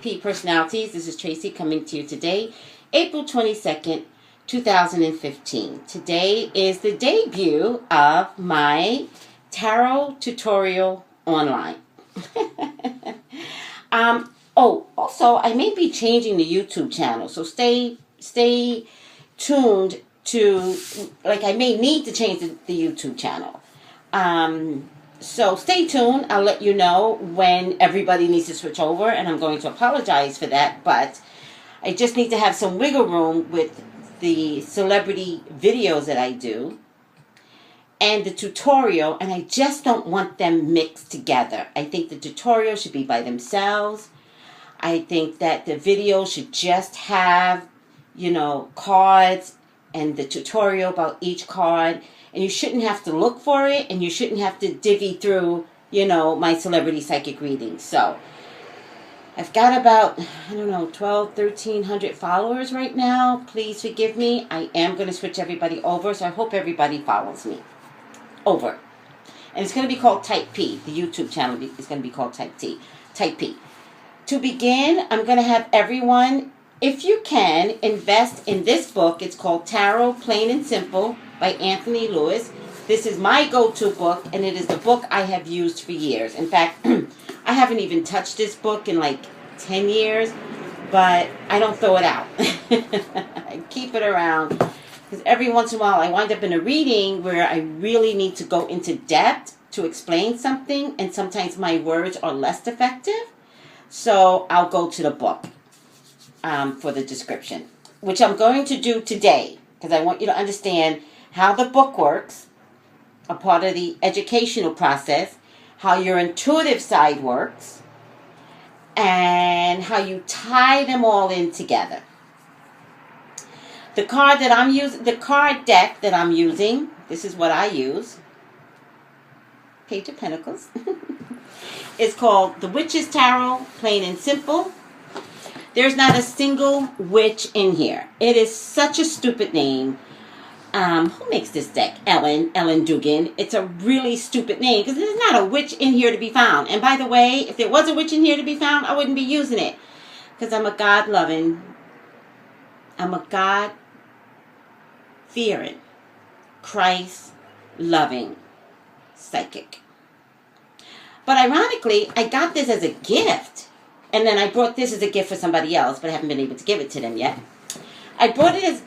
Type P Personalities. This is Tracey coming to you today, April 22nd, 2015. Today is the debut of my tarot tutorial online. Also, I may be changing the YouTube channel, so stay tuned to, I may need to change the YouTube channel. So stay tuned. I'll let you know when everybody needs to switch over, and I'm going to apologize for that, but I just need to have some wiggle room with the celebrity videos that I do and the tutorial, and I just don't want them mixed together. I think the tutorial should be by themselves. I think that the video should just have, cards and the tutorial about each card. And you shouldn't have to look for it, and you shouldn't have to divvy through, my celebrity psychic readings. So, I've got about, 1,300 followers right now. Please forgive me. I am going to switch everybody over, so I hope everybody follows me over. And it's going to be called Type P. The YouTube channel is going to be called Type P. To begin, I'm going to have everyone, if you can, invest in this book. It's called Tarot Plain and Simple by Anthony Lewis. This is my go-to book, and it is the book I have used for years. In fact, I haven't even touched this book in 10 years, but I don't throw it out. I keep it around, because every once in a while I wind up in a reading where I really need to go into depth to explain something, and sometimes my words are less effective. So I'll go to the book for the description, which I'm going to do today, because I want you to understand how the book works, a part of the educational process, how your intuitive side works, and how you tie them all in together. The card that I'm using, the card deck that I'm using, this is what I use, Page of Pentacles. It's called The Witch's Tarot, Plain and Simple. There's not a single witch in here. It is such a stupid name. Who makes this deck? Ellen Dugan. It's a really stupid name, because there's not a witch in here to be found. And by the way, if there was a witch in here to be found, I wouldn't be using it, because I'm a God-fearing, Christ-loving psychic. But ironically, I got this as a gift. And then I brought this as a gift for somebody else, but I haven't been able to give it to them yet. I got it as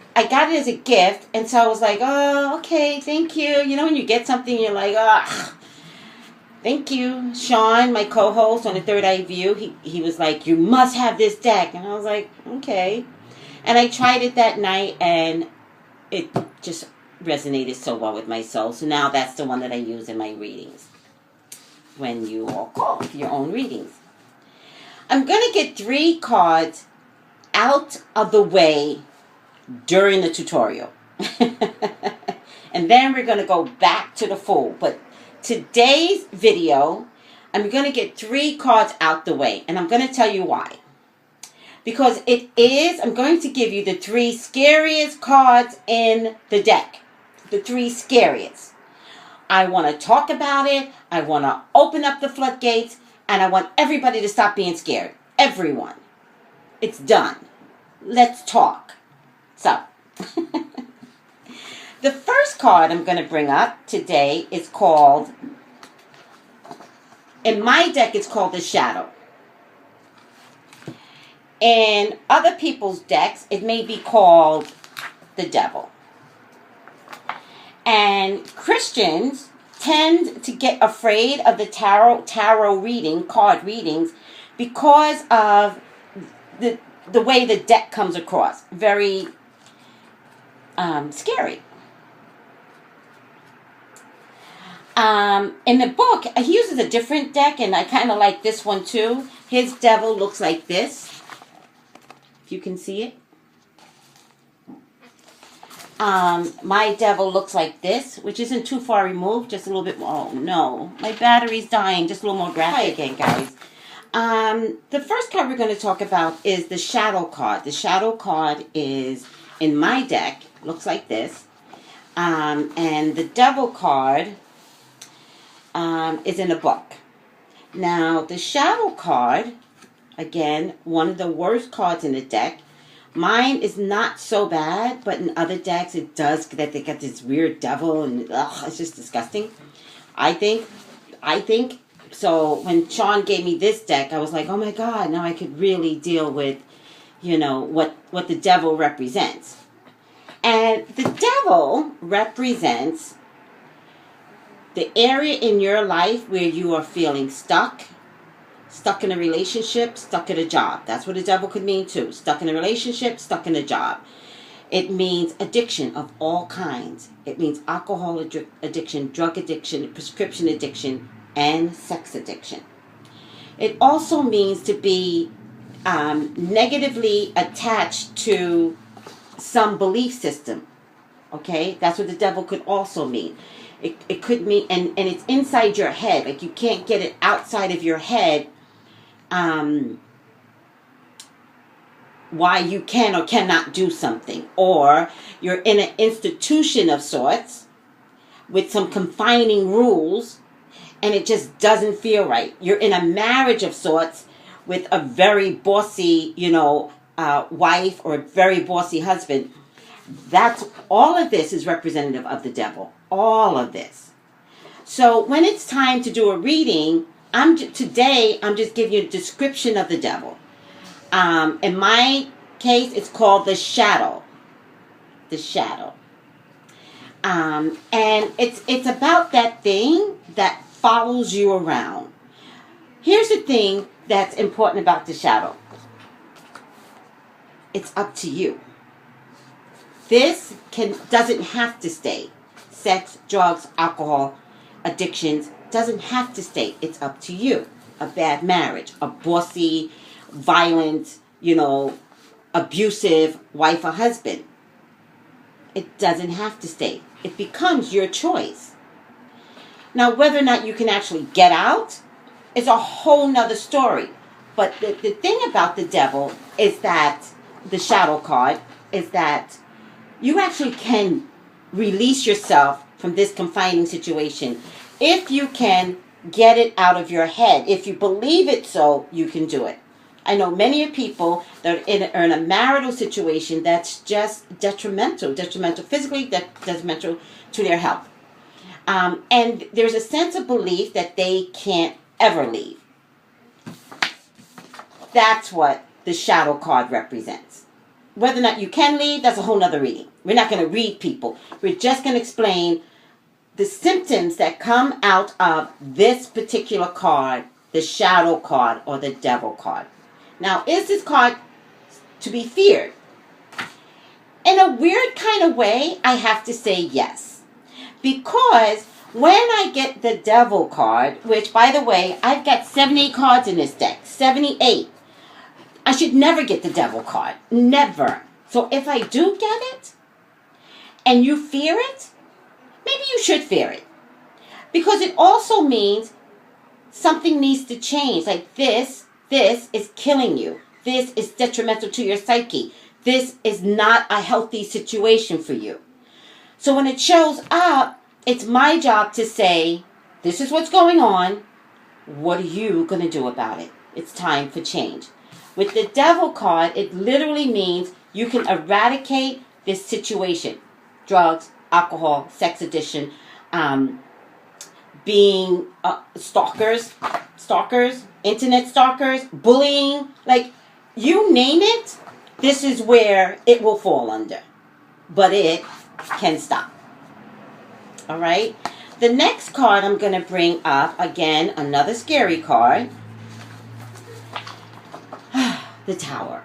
a gift, and so I was like, oh, okay, thank you. When you get something, you're like, oh, thank you. Sean, my co-host on the Third Eye View, he was like, you must have this deck. And I was like, okay. And I tried it that night, and it just resonated so well with my soul. So now that's the one that I use in my readings, when you all call for your own readings. I'm going to get 3 cards out of the way during the tutorial. And then we're going to go back to the full. But today's video, I'm going to get 3 cards out the way. And I'm going to tell you why. Because I'm going to give you the 3 scariest cards in the deck. The 3 scariest. I want to talk about it. I want to open up the floodgates. And I want everybody to stop being scared. Everyone. It's done. Let's talk. So, the first card I'm going to bring up today is called, in my deck, it's called the Shadow. In other people's decks, it may be called the Devil. And Christians tend to get afraid of the tarot card readings, because of the way the deck comes across. Very scary. In the book, he uses a different deck, and I kind of like this one too. His devil looks like this, if you can see it. My devil looks like this, which isn't too far removed, just a little bit more. Oh no, my battery's dying. Just a little more graphic again, guys. The first card we're going to talk about is the Shadow card. The Shadow card is, in my deck, looks like this. And the Devil card is in a book. Now, the Shadow card Again, one of the worst cards in the deck. Mine is not so bad, but in other decks it does that they got this weird devil and it's just disgusting. I think. So when Sean gave me this deck, I was like, oh my God, now I could really deal with, what the devil represents. And the devil represents the area in your life where you are feeling stuck in a relationship, stuck at a job. That's what the devil could mean too. Stuck in a relationship, stuck in a job. It means addiction of all kinds. It means alcohol addiction, drug addiction, prescription addiction, and sex addiction. It also means to be negatively attached to some belief system. Okay? That's what the devil could also mean. It could mean, and it's inside your head. Like you can't get it outside of your head. Why you can or cannot do something, or you're in an institution of sorts with some confining rules and it just doesn't feel right. You're in a marriage of sorts with a very bossy wife or a very bossy husband. That's all of this is representative of the devil, all of this. So when it's time to do a reading, today I'm just giving you a description of the devil. In my case, it's called the shadow. The shadow. And it's about that thing that follows you around. Here's the thing that's important about the shadow. It's up to you. This doesn't have to stay. Sex, drugs, alcohol, addictions doesn't have to stay. It's up to you. A bad marriage, a bossy, violent, abusive wife or husband. It doesn't have to stay. It becomes your choice. Now, whether or not you can actually get out is a whole nother story. But the thing about the devil is that, the shadow card, is that you actually can release yourself from this confining situation. If you can get it out of your head, if you believe it so, you can do it. I know many people that are in a marital situation that's just detrimental physically, detrimental to their health. And there's a sense of belief that they can't ever leave. That's what the shadow card represents. Whether or not you can leave, that's a whole nother reading. We're not going to read people. We're just going to explain the symptoms that come out of this particular card, the shadow card or the devil card. Now, is this card to be feared? In a weird kind of way, I have to say yes. Because when I get the devil card, which, by the way, I've got 78 cards in this deck. 78. I should never get the devil card. Never. So if I do get it, and you fear it, maybe you should fear it. Because it also means something needs to change. Like this is killing you. This is detrimental to your psyche. This is not a healthy situation for you. So when it shows up, it's my job to say, this is what's going on. What are you going to do about it? It's time for change. With the devil card, it literally means you can eradicate this situation. Drugs, alcohol, sex addiction, being stalkers, internet stalkers, bullying, like you name it, this is where it will fall under. But it can stop. All right? The next card I'm going to bring up, again, another scary card. The Tower.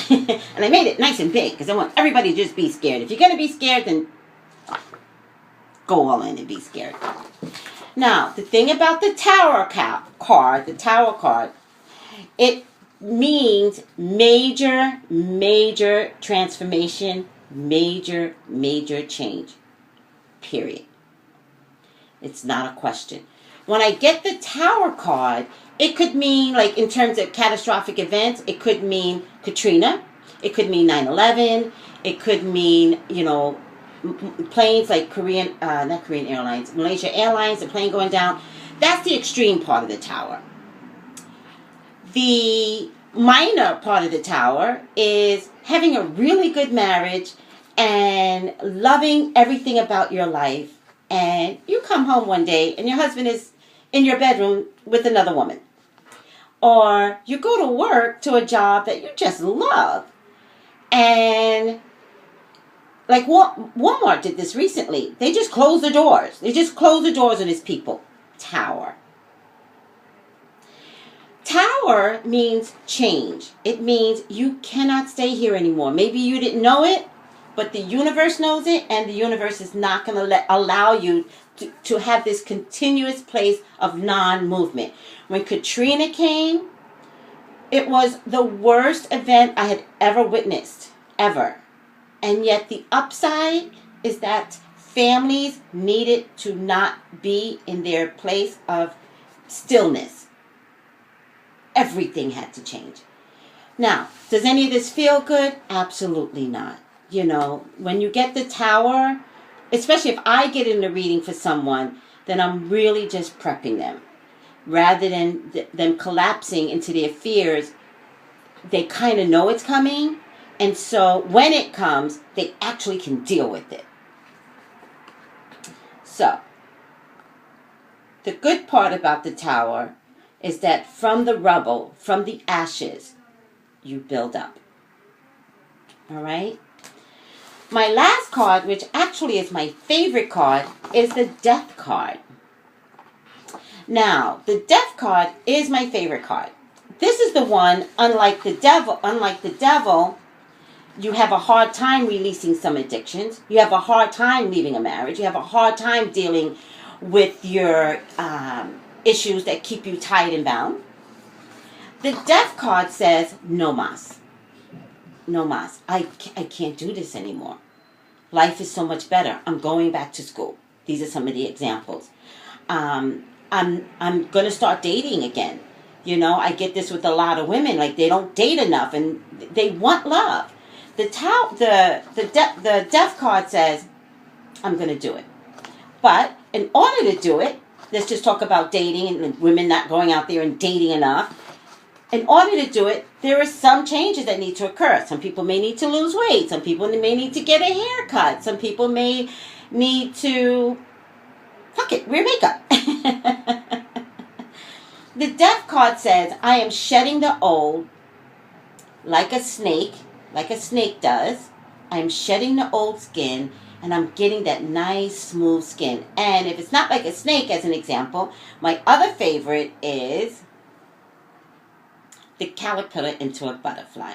And I made it nice and big because I want everybody to just be scared. If you're going to be scared, then go all in and be scared. Now, the thing about the Tower card, it means major, major transformation, major, major change. Period. It's not a question. When I get the Tower card, it could mean, like in terms of catastrophic events, it could mean Katrina. It could mean 9/11. It could mean, planes like not Korean Airlines, Malaysia Airlines, the plane going down. That's the extreme part of the Tower. The minor part of the tower is having a really good marriage and loving everything about your life. And you come home one day and your husband is in your bedroom with another woman. Or you go to work to a job that you just love. And like Walmart did this recently. They just closed the doors. They just closed the doors on his people. Tower. Tower means change. It means you cannot stay here anymore. Maybe you didn't know it, but the universe knows it, and the universe is not going to allow you to have this continuous place of non-movement. When Katrina came, it was the worst event I had ever witnessed, ever. And yet the upside is that families needed to not be in their place of stillness. Everything had to change. Now, does any of this feel good? Absolutely not. You know, when you get the tower, especially if I get in the reading for someone, then I'm really just prepping them. Rather than them collapsing into their fears, they kind of know it's coming. And so when it comes, they actually can deal with it. So, the good part about the tower is that from the rubble, from the ashes, you build up. All right? My last card, which actually is my favorite card, is the Death card. Now, the Death card is my favorite card. This is the one, unlike the devil, you have a hard time releasing some addictions. You have a hard time leaving a marriage. You have a hard time dealing with your issues that keep you tied and bound. The Death card says, no mas. No mas. I can't do this anymore. Life is so much better. I'm going back to school. These are some of the examples. I'm going to start dating again. You know, I get this with a lot of women. Like, they don't date enough and they want love. The Death card says, I'm going to do it. But in order to do it, let's just talk about dating and women not going out there and dating enough. In order to do it, there are some changes that need to occur. Some people may need to lose weight. Some people may need to get a haircut. Some people may need to, wear makeup. The Death card says, I am shedding the old like a snake does. I'm shedding the old skin, and I'm getting that nice, smooth skin. And if it's not like a snake, as an example, my other favorite is the caterpillar into a butterfly.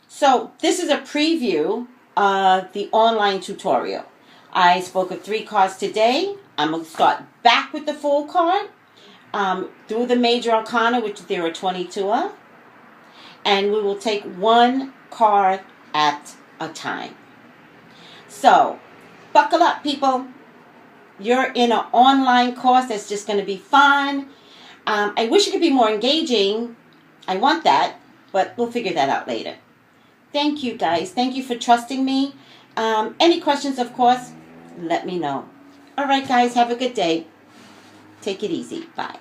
So this is a preview of the online tutorial. I spoke of 3 cards today. I'm going to start back with the full card through the major arcana, which there are 22 of. And we will take 1 card at a time. So, buckle up, people. You're in an online course that's just going to be fun. I wish it could be more engaging. I want that, but we'll figure that out later. Thank you, guys. Thank you for trusting me. Any questions, of course, let me know. All right, guys, have a good day. Take it easy. Bye.